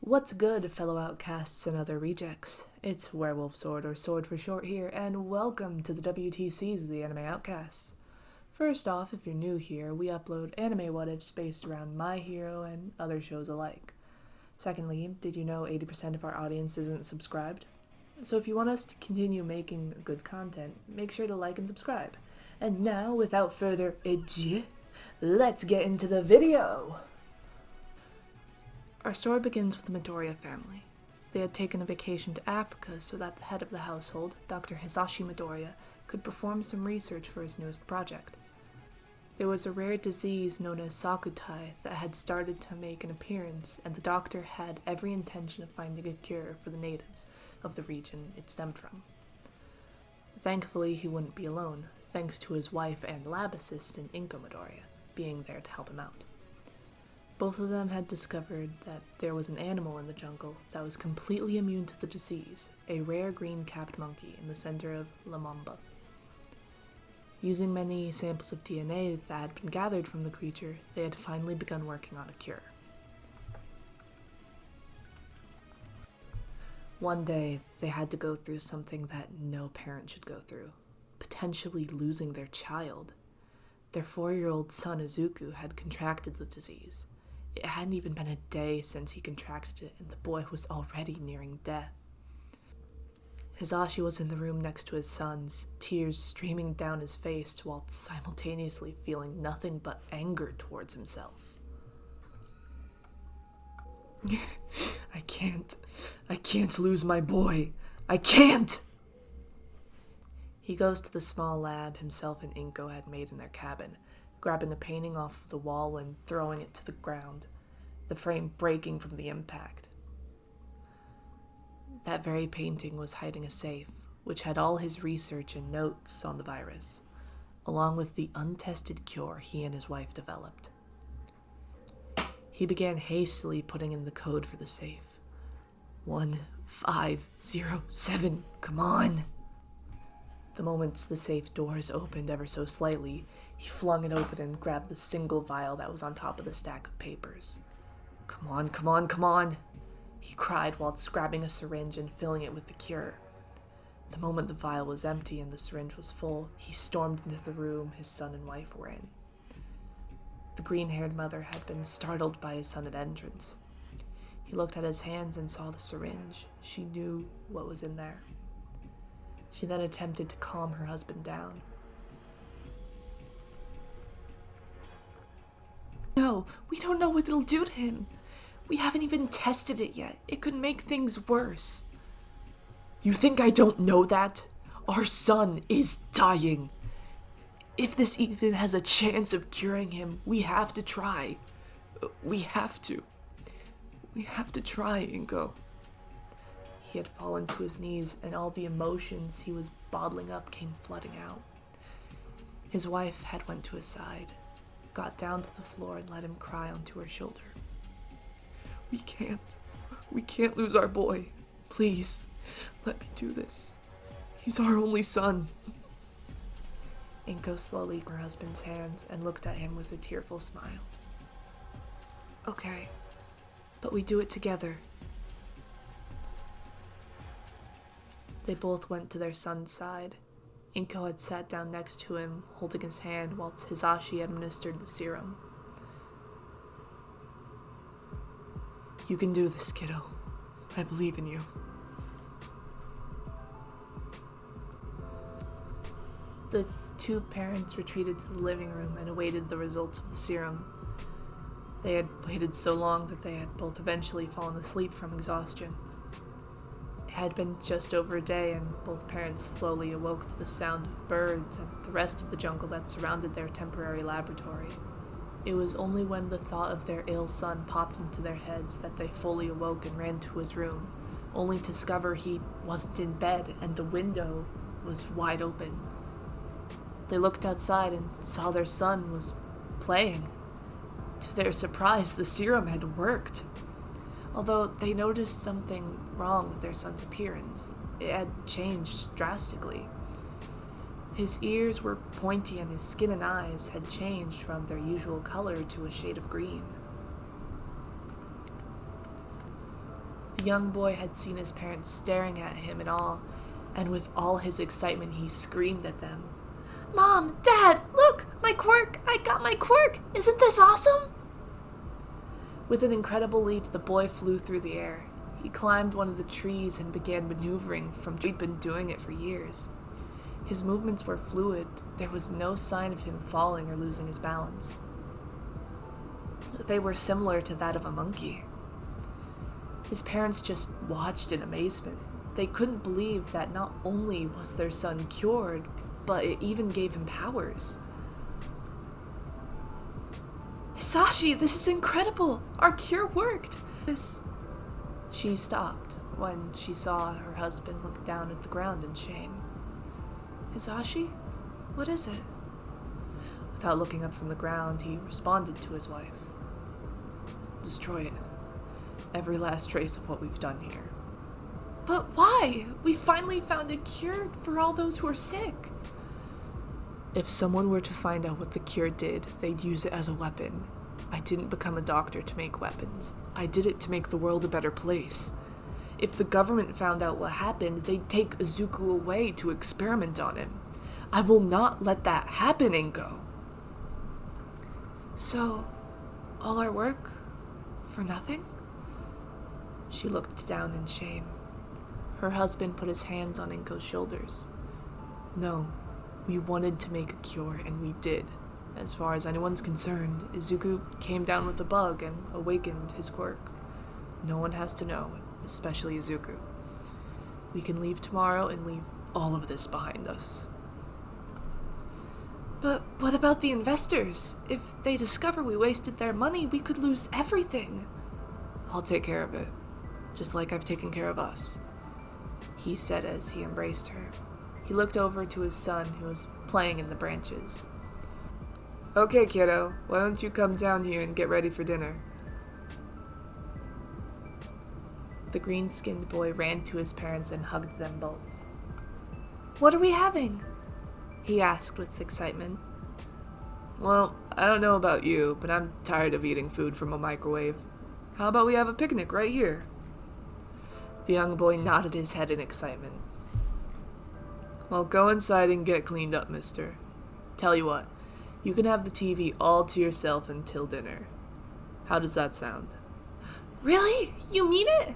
What's good, fellow outcasts and other rejects? It's Werewolf Sword, or Sword for short here, and welcome to the WTCs of the Anime Outcasts. First off, if you're new here, we upload anime what-ifs based around My Hero and other shows alike. Secondly, did you know 80% of our audience isn't subscribed? So if you want us to continue making good content, make sure to like and subscribe. And now, without further ado, let's get into the video! Our story begins with the Midoriya family. They had taken a vacation to Africa so that the head of the household, Dr. Hisashi Midoriya, could perform some research for his newest project. There was a rare disease known as Sakutai that had started to make an appearance, and the doctor had every intention of finding a cure for the natives of the region it stemmed from. Thankfully, he wouldn't be alone, thanks to his wife and lab assistant Inko Midoriya being there to help him out. Both of them had discovered that there was an animal in the jungle that was completely immune to the disease, a rare green-capped monkey in the center of Lamamba. Using many samples of DNA that had been gathered from the creature, they had finally begun working on a cure. One day, they had to go through something that no parent should go through, potentially losing their child. Their 4-year-old son Izuku had contracted the disease. It hadn't even been a day since he contracted it, and the boy was already nearing death. Hisashi was in the room next to his sons, tears streaming down his face while simultaneously feeling nothing but anger towards himself. I can't lose my boy. I can't! He goes to the small lab himself and Inko had made in their cabin, grabbing a painting off of the wall and throwing it to the ground, the frame breaking from the impact. That very painting was hiding a safe, which had all his research and notes on the virus, along with the untested cure he and his wife developed. He began hastily putting in the code for the safe. 1507, come on! The moment the safe doors opened ever so slightly, he flung it open and grabbed the single vial that was on top of the stack of papers. Come on, come on, come on! He cried whilst grabbing a syringe and filling it with the cure. The moment the vial was empty and the syringe was full, he stormed into the room his son and wife were in. The green-haired mother had been startled by his sudden entrance. He looked at his hands and saw the syringe. She knew what was in there. She then attempted to calm her husband down. No, we don't know what it'll do to him. We haven't even tested it yet. It could make things worse. You think I don't know that? Our son is dying. If this even has a chance of curing him, we have to try. We have to. We have to try, Inko. He had fallen to his knees, and all the emotions he was bottling up came flooding out. His wife had went to his side, got down to the floor, and let him cry onto her shoulder. We can't lose our boy. Please, let me do this. He's our only son. Inko slowly took her husband's hands and looked at him with a tearful smile. Okay, but we do it together. They both went to their son's side. Inko had sat down next to him, holding his hand whilst Hisashi administered the serum. You can do this, kiddo. I believe in you. The two parents retreated to the living room and awaited the results of the serum. They had waited so long that they had both eventually fallen asleep from exhaustion. It had been just over a day, and both parents slowly awoke to the sound of birds and the rest of the jungle that surrounded their temporary laboratory. It was only when the thought of their ill son popped into their heads that they fully awoke and ran to his room, only to discover he wasn't in bed and the window was wide open. They looked outside and saw their son was playing. To their surprise, the serum had worked. Although they noticed something wrong with their son's appearance, it had changed drastically. His ears were pointy and his skin and eyes had changed from their usual color to a shade of green. young boy had seen his parents staring at him in awe, and with all his excitement he screamed at them. "Mom! Dad! Look! My quirk! I got my quirk! Isn't this awesome?" With an incredible leap, the boy flew through the air. He climbed one of the trees and began maneuvering from he'd been doing it for years. His movements were fluid. There was no sign of him falling or losing his balance. They were similar to that of a monkey. His parents just watched in amazement. They couldn't believe that not only was their son cured, but it even gave him powers. "Hisashi, this is incredible! Our cure worked!" She stopped when she saw her husband look down at the ground in shame. "Hisashi? What is it?" Without looking up from the ground, he responded to his wife. "Destroy it. Every last trace of what we've done here." "But why? We finally found a cure for all those who are sick." "If someone were to find out what the cure did, they'd use it as a weapon. I didn't become a doctor to make weapons. I did it to make the world a better place. If the government found out what happened, they'd take Izuku away to experiment on him. I will not let that happen, Ingo." "So, all our work for nothing?" She looked down in shame. Her husband put his hands on Inko's shoulders. "No, we wanted to make a cure, and we did. As far as anyone's concerned, Izuku came down with a bug and awakened his quirk. No one has to know, especially Izuku. We can leave tomorrow and leave all of this behind us." "But what about the investors? If they discover we wasted their money, we could lose everything." "I'll take care of it, just like I've taken care of us," he said as he embraced her. He looked over to his son, who was playing in the branches. "Okay, kiddo, why don't you come down here and get ready for dinner?" The green-skinned boy ran to his parents and hugged them both. "What are we having?" he asked with excitement. "Well, I don't know about you, but I'm tired of eating food from a microwave. How about we have a picnic right here?" The young boy nodded his head in excitement. "Well, go inside and get cleaned up, mister. Tell you what, you can have the TV all to yourself until dinner. How does that sound?" "Really? You mean it?"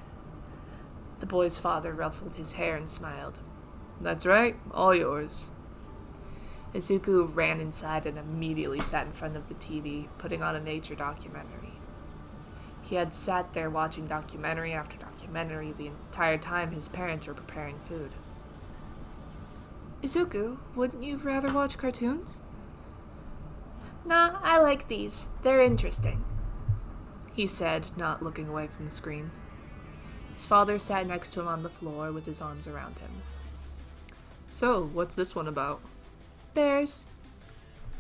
The boy's father ruffled his hair and smiled. "That's right, all yours." Izuku ran inside and immediately sat in front of the TV, putting on a nature documentary. He had sat there watching documentary after documentary the entire time his parents were preparing food. "Izuku, wouldn't you rather watch cartoons?" "Nah, I like these. They're interesting," he said, not looking away from the screen. His father sat next to him on the floor with his arms around him. "So, what's this one about?" "Bears."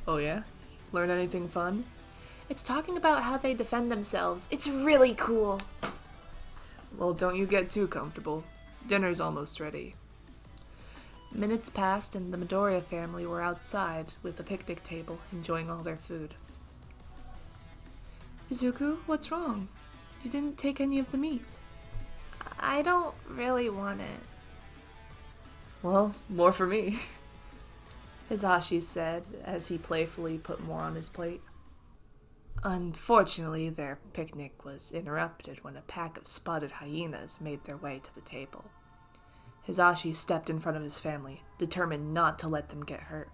"Oh yeah? Learn anything fun?" "It's talking about how they defend themselves. It's really cool." "Well, don't you get too comfortable. Dinner's almost ready." Minutes passed and the Midoriya family were outside with a picnic table, enjoying all their food. "Izuku, what's wrong? You didn't take any of the meat." "I don't really want it." "Well, more for me," Hisashi said as he playfully put more on his plate. Unfortunately, their picnic was interrupted when a pack of spotted hyenas made their way to the table. Hisashi stepped in front of his family, determined not to let them get hurt.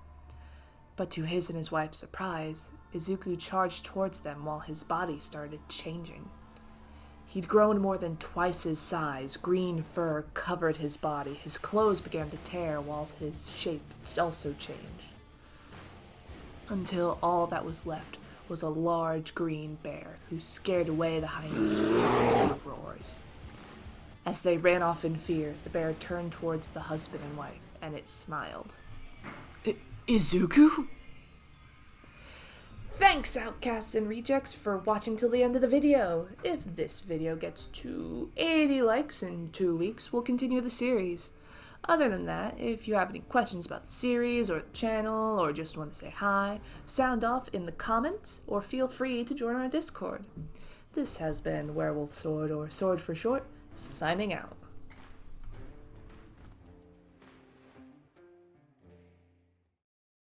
But to his and his wife's surprise, Izuku charged towards them while his body started changing. He'd grown more than twice his size, green fur covered his body, his clothes began to tear while his shape also changed. Until all that was left was a large green bear who scared away the hyenas with his angry roars. As they ran off in fear, the bear turned towards the husband and wife, and it smiled. Izuku? Thanks, outcasts and rejects, for watching till the end of the video. If this video gets to 80 likes in 2 weeks, we'll continue the series. Other than that, if you have any questions about the series or the channel, or just want to say hi, sound off in the comments, or feel free to join our Discord. This has been Werewolf Sword, or Sword for short, signing out.